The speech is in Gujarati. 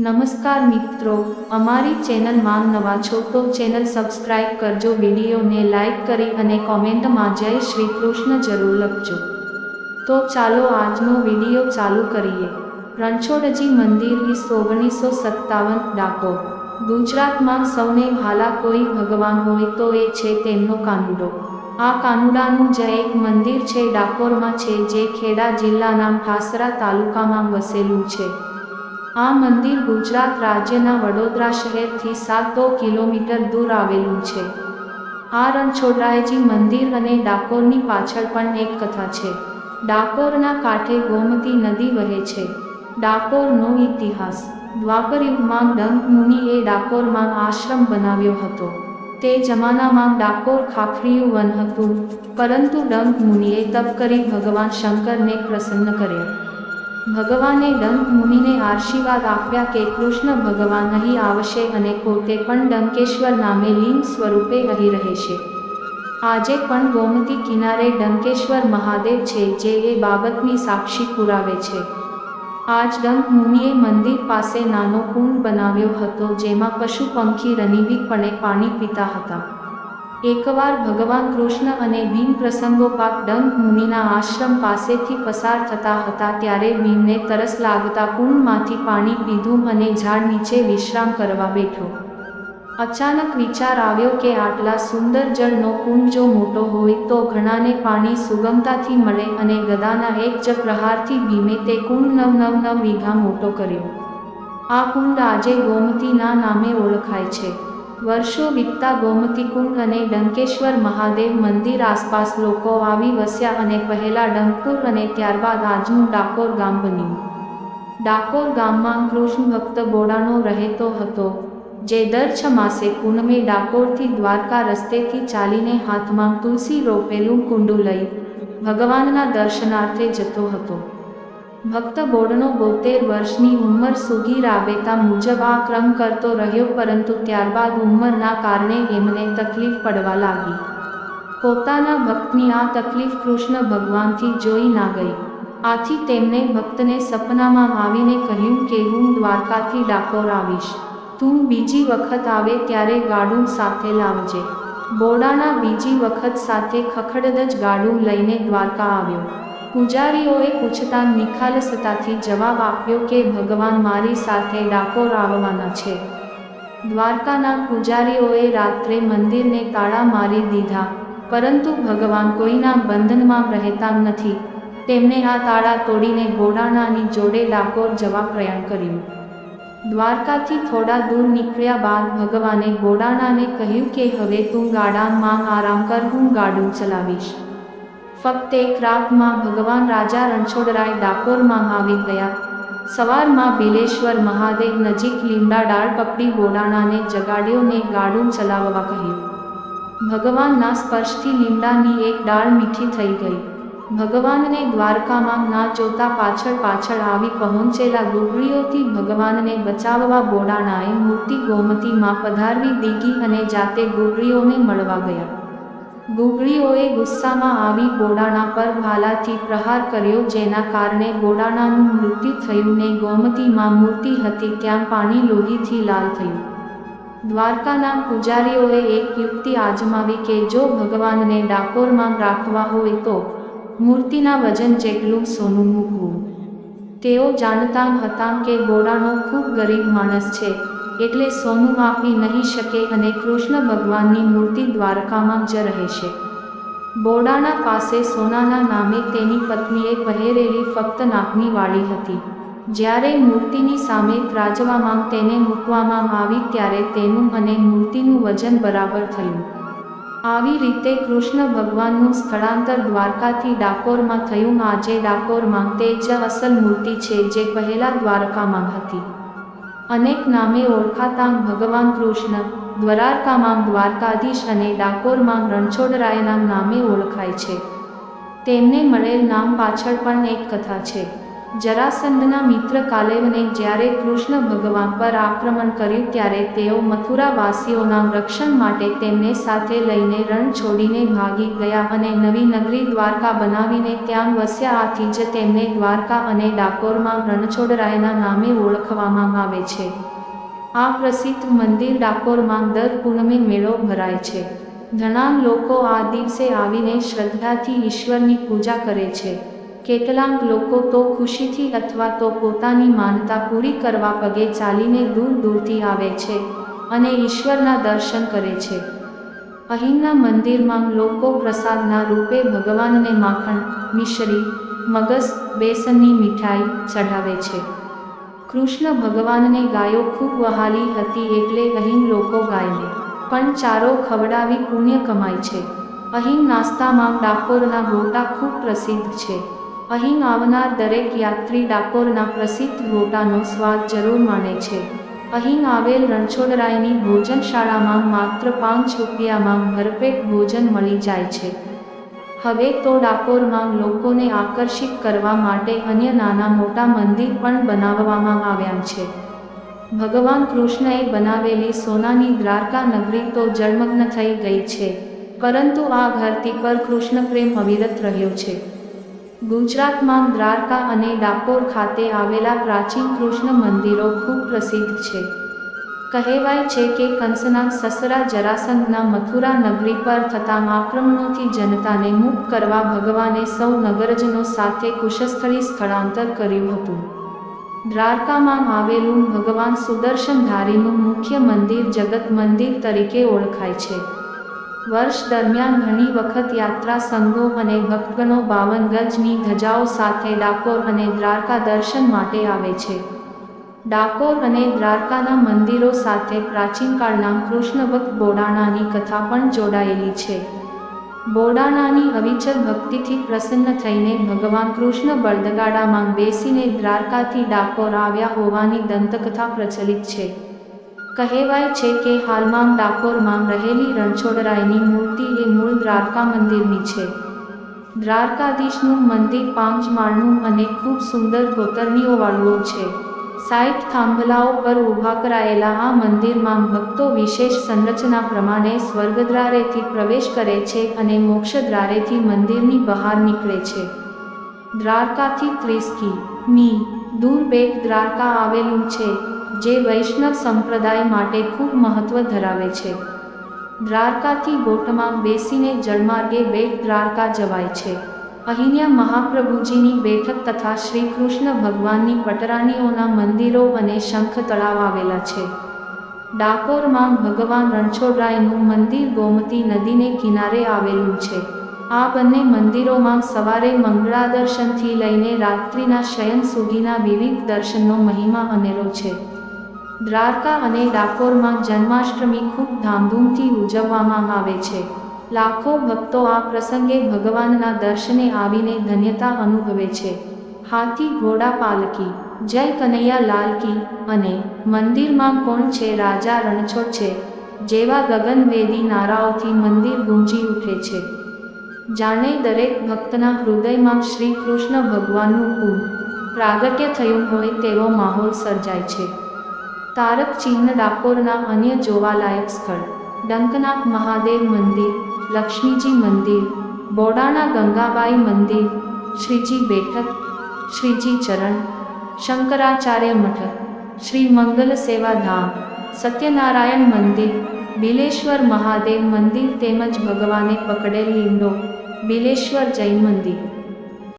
નમસ્કાર મિત્રો, અમારી ચેનલમાં નવા છો તો ચેનલ સબસ્ક્રાઇબ કરજો, વિડીયોને લાઇક કરી અને કોમેન્ટમાં જય શ્રી કૃષ્ણ જરૂર લખજો। તો ચાલો આજનો વિડીયો ચાલુ કરીએ। રણછોડજી મંદિર ઈસ 1957 ડાકોર। ગુજરાતમાં સૌને વહાલા કોઈ ભગવાન હોય તો એ છે તેમનો કાનુડો। આ કાનુડાનું જ એક મંદિર છે ડાકોરમાં છે, જે ખેડા જિલ્લાના ઠાસરા તાલુકામાં વસેલું છે। આ મંદિર ગુજરાત રાજ્યના વડોદરા શહેરથી 7 કિલોમીટર દૂર આવેલું છે। આ રણછોડરાયજી મંદિર અને ડાકોરની પાછળ પણ એક કથા છે। ડાકોરના કાંઠે ગોમતી નદી વહે છે। ડાકોરનો ઇતિહાસ: દ્વાપર યુગમાં ડંક મુનિએ ડાકોરમાં આશ્રમ બનાવ્યો હતો। તે જમાનામાં ડાકોર ખાખરીયું વન હતું, પરંતુ ડંક મુનિએ તપ કરી ભગવાન શંકરને પ્રસન્ન કર્યા। ભગવાને ડંક મુનિને આશીર્વાદ આપ્યા કે કૃષ્ણ ભગવાન અહીં આવશે અને પોતે પણ ડંકેશ્વર નામે લિંગ સ્વરૂપે અહીં રહેશે। આજે પણ ગોમતી કિનારે ડંકેશ્વર મહાદેવ છે, જે એ બાબતની સાક્ષી પુરાવે છે। આજ ડંક મુનિએ મંદિર પાસે નાનો કુંડ બનાવ્યો હતો, જેમાં પશુ પંખી રનિવીકપણે પાણી પીતા હતા। એકવાર ભગવાન કૃષ્ણ અને ભીમ પ્રસંગોપાત ડંક મુનિના આશ્રમ પાસેથી પસાર થતા હતા, ત્યારે ભીમને તરસ લાગતા કુંડમાંથી પાણી પીધું અને ઝાડ નીચે વિશ્રામ કરવા બેઠો। અચાનક વિચાર આવ્યો કે આટલા સુંદર જળનો કુંડ જો મોટો હોય તો ઘણાને પાણી સુગમતાથી મળે, અને ગદાના એક જ પ્રહારથી ભીમે તે કુંડ 9 વીઘા મોટો કર્યો। આ કુંડ આજે ગોમતીના નામે ઓળખાય છે। વર્ષો વીતતા ગોમતી કુંડ અને ડંકેશ્વર મહાદેવ મંદિર આસપાસ લોકો આવી વસ્યા અને પહેલા ડંકપુર અને ત્યારબાદ આજનું ડાકોર ગામ બન્યું। ડાકોર ગામમાં કૃષ્ણ ભક્ત બોડાણો રહેતો હતો, જે દર 6 માસે પૂનમે ડાકોરથી દ્વારકા રસ્તેથી ચાલીને હાથમાં તુલસી રોપેલું કુંડું લઈ ભગવાનના દર્શનાર્થે જતો હતો। ભક્ત બોડનો 72 વર્ષની ઉંમર સુધી રાબેતા મુજબ આ ક્રમ કરતો રહ્યો, પરંતુ ત્યારબાદ ઉંમરના કારણે એમને તકલીફ પડવા લાગી। પોતાના ભક્તની આ તકલીફ કૃષ્ણ ભગવાનથી જોઈ ના ગઈ। આથી તેમણે ભક્તને સપનામાં આવીને કહ્યું કે હું દ્વારકાથી ડાકોર આવીશ, તું બીજી વખત આવે ત્યારે ગાડું સાથે લાવજે। બોડાણા બીજી વખત સાથે ખખડદ જ ગાડું લઈને દ્વારકા આવ્યો। પૂજારીઓએ પૂછતા નિખાલસતાથી જવાબ આપ્યો કે ભગવાન મારી સાથે ડાકોર આવવાના છે। દ્વારકાના પૂજારીઓએ રાત્રે મંદિરને તાળા મારી દીધા, પરંતુ ભગવાન કોઈના બંધનમાં રહેતા નથી। તેમણે આ તાળા તોડીને બોડાણાની જોડે ડાકોર જવા પ્રયાણ કર્યું। દ્વારકાથી થોડા દૂર નીકળ્યા બાદ ભગવાને બોડાણાને કહ્યું કે હવે તું ગાડામાં આરામ કર, હું ગાડું ચલાવીશ। ફક્ત એક રાતમાં ભગવાન રાજા રણછોડરાય ડાકોરમાં આવી ગયા। સવારમાં બિલેશ્વર મહાદેવ નજીક લીમડા ડાળ પકડી બોડાણાને જગાડ્યો ને ગાડું ચલાવવા કહ્યું। ભગવાનના સ્પર્શથી લીમડાની એક ડાળ મીઠી થઈ ગઈ। ભગવાનને દ્વારકામાં ના જોતા પાછળ આવી પહોંચેલા ગુગળીઓથી ભગવાનને બચાવવા બોડાણાએ મૂર્તિ ગોમતીમાં પધારવી દીધી અને જાતે ગુગળીઓને મળવા ગયા। ગુગળીઓએ ગુસ્સામાં આવી બોડાણા પર ભાલાથી પ્રહાર કર્યો, જેના કારણે બોડાણાનું મૃત્યુ થયું ને ગોમતીમાં મૂર્તિ હતી ત્યાં પાણી લોહીથી લાલ થયું। દ્વારકાના પૂજારીઓએ એક યુક્તિ આજમાવી કે જો ભગવાનને ડાકોરમાં રાખવા હોય તો મૂર્તિના વજન જેટલું સોનું મૂકવું। તેઓ જાણતા હતા કે બોડાણો ખૂબ ગરીબ માણસ છે, એટલે સોનું આપી નહીં શકે અને કૃષ્ણ ભગવાનની મૂર્તિ દ્વારકામાં જ રહેશે। બોડાણા પાસે સોનાના નામે તેની પત્નીએ પહેરેલી ફક્ત નાકની વાળી હતી। જ્યારે મૂર્તિની સામે ત્રાજવામાં તેને મૂકવામાં આવી ત્યારે તેનું અને મૂર્તિનું વજન બરાબર થયું। આવી રીતે કૃષ્ણ ભગવાનનું સ્થળાંતર દ્વારકાથી ડાકોરમાં થયું। આજે ડાકોરમાં તે જ અસલ મૂર્તિ છે જે પહેલા દ્વારકામાં હતી। અનેક નામે ઓળખાતા ભગવાન કૃષ્ણ દ્વારકામાં દ્વારકાધીશ અને ડાકોરમાં રણછોડરાયના નામે ઓળખાય છે। તેમને મળેલ નામ પાછળ પણ એક કથા છે। જરાસંધના મિત્ર કાલેવને જ્યારે કૃષ્ણ ભગવાન પર આક્રમણ કર્યું ત્યારે તેઓ મથુરાવાસીઓના રક્ષણ માટે તેમને સાથે લઈને રણ છોડીને ભાગી ગયા અને નવી નગરી દ્વારકા બનાવીને ત્યાં વસ્યા. આથી જ તેમને દ્વારકા અને ડાકોરમાં રણછોડરાયના નામે ઓળખવામાં આવે છે. આ પ્રસિદ્ધ મંદિર ડાકોરમાં દર પૂનમે મેળો ભરાય છે. ઘણા લોકો આ દિવસે આવીને શ્રદ્ધાથી ઈશ્વરની પૂજા કરે છે. કેટલાક લોકો તો ખુશીથી અથવા તો પોતાની માનતા પૂરી કરવા પગે ચાલીને દૂર દૂરથી આવે છે અને ઈશ્વરના દર્શન કરે છે. અહીંના મંદિરમાં લોકો પ્રસાદના રૂપે ભગવાનને માખણ, મિશ્રી, મગસ, બેસનની મીઠાઈ ચઢાવે છે. કૃષ્ણ ભગવાનને ગાયો ખૂબ વહાલી હતી એટલે અહીં લોકો ગાયને પણ ચારો ખવડાવી પુણ્ય કમાય છે. અહીં નાસ્તામાં ડાકોરના ગોટા ખૂબ પ્રસિદ્ધ છે. અહીં આવનાર દરેક યાત્રી ડાકોરના પ્રસિદ્ધ ગોટાનો સ્વાદ જરૂર માણે છે. અહીં આવેલ રણછોડરાયની ભોજનશાળામાં માત્ર 5 રૂપિયામાં ભરપેટ ભોજન મળી જાય છે. હવે તો ડાકોરમાં લોકોને આકર્ષિત કરવા માટે અન્ય નાના મોટા મંદિર પણ બનાવવામાં આવ્યા છે. ભગવાન કૃષ્ણએ બનાવેલી સોનાની દ્વારકા નગરી તો જળમગ્ન થઈ ગઈ છે, પરંતુ આ ધરતી પર કૃષ્ણ પ્રેમ અવિરત રહ્યો છે. ગુજરાતમાં દ્વારકા અને ડાકોર ખાતે આવેલા પ્રાચીન કૃષ્ણ મંદિરો ખૂબ પ્રસિદ્ધ છે. કહેવાય છે કે કંસના સસરા જરાસંધના મથુરા નગરી પર થતા આક્રમણોથી જનતાને મુક્ત કરવા ભગવાને સૌ નગરજનો સાથે કુશસ્થળી સ્થળાંતર કર્યું હતું. દ્વારકામાં આવેલું ભગવાન સુદર્શનધારીનું મુખ્ય મંદિર જગત મંદિર તરીકે ઓળખાય છે. વર્ષ દરમિયાન ઘણી વખત યાત્રા સંઘો અને ભક્તગણો 52 ગજની ધજાઓ સાથે ડાકોર અને દ્વારકા દર્શન માટે આવે છે. ડાકોર અને દ્વારકાના મંદિરો સાથે પ્રાચીન કાળના કૃષ્ણ ભક્ત બોડાણાની કથા પણ જોડાયેલી છે. બોડાણાની અવિચલ ભક્તિથી પ્રસન્ન થઈને ભગવાન કૃષ્ણ બળદગાડામાં બેસીને દ્વારકાથી ડાકોર આવ્યા હોવાની દંતકથા પ્રચલિત છે. કહેવાય છે કે હાલમાં ડાકોરમાં રહેલી રણછોડરાયની મૂર્તિ એ મૂળ દ્વારકા મંદિરની છે. દ્વારકાધીશનું મંદિર 5 માળનું અને ખૂબ સુંદર કોતરણીઓવાળું છે. 60 થાંભલાઓ પર ઊભા કરાયેલા આ મંદિરમાં ભક્તો વિશેષ સંરચના પ્રમાણે સ્વર્ગદ્વારેથી પ્રવેશ કરે છે અને મોક્ષદ્વારેથી મંદિરની બહાર નીકળે છે. દ્વારકાથી 30 કિમી દૂર બેટ દ્વારકા આવેલું છે, જે વૈષ્ણવ સંપ્રદાય માટે ખૂબ મહત્વ ધરાવે છે. દ્વારકાથી બોટમાં બેસીને જળમાર્ગે બેટ દ્વારકા જવાય છે. અહીંયા મહાપ્રભુજીની બેઠક તથા શ્રી કૃષ્ણ ભગવાનની પટરાણીઓના મંદિરો અને શંખ તળાવ આવેલા છે. ડાકોરમાં ભગવાન રણછોડરાયનું મંદિર ગોમતી નદીને કિનારે આવેલું છે. આ બંને મંદિરોમાં સવારે મંગળાદર્શનથી લઈને રાત્રિના શયન સુધીના વિવિધ દર્શનનો મહિમા અનેરો છે. દ્વારકા અને ડાકોરમાં જન્માષ્ટમી ખૂબ ધામધૂમથી ઉજવવામાં આવે છે. લાખો ભક્તો આ પ્રસંગે ભગવાનના દર્શને આવીને ધન્યતા અનુભવે છે. હાથી ઘોડા પાલકી, જય કનૈયા લાલ કી અને મંદિરમાં કોણ છે રાજા રણછોડ છે જેવા ગગનભેદી નારાઓથી મંદિર ગુંજી ઉઠે છે. જાણે દરેક ભક્તના હૃદયમાં શ્રી કૃષ્ણ ભગવાનનું પૂર્ણ પ્રાગટ્ય થયું હોય તેવો માહોલ સર્જાય છે. તારક ચિહ્ન ડાકોરના અન્ય જોવાલાયક સ્થળ: ડંકનાથ મહાદેવ મંદિર, લક્ષ્મીજી મંદિર, બોડાણા ગંગાબાઈ મંદિર, શ્રીજી બેઠક, શ્રીજી ચરણ, શંકરાચાર્ય મઠ, શ્રી મંગલ સેવા ધામ, સત્યનારાયણ મંદિર, બિલેશ્વર મહાદેવ મંદિર તેમજ ભગવાને પકડેલ લીંડો, બિલેશ્વર જૈન મંદિર.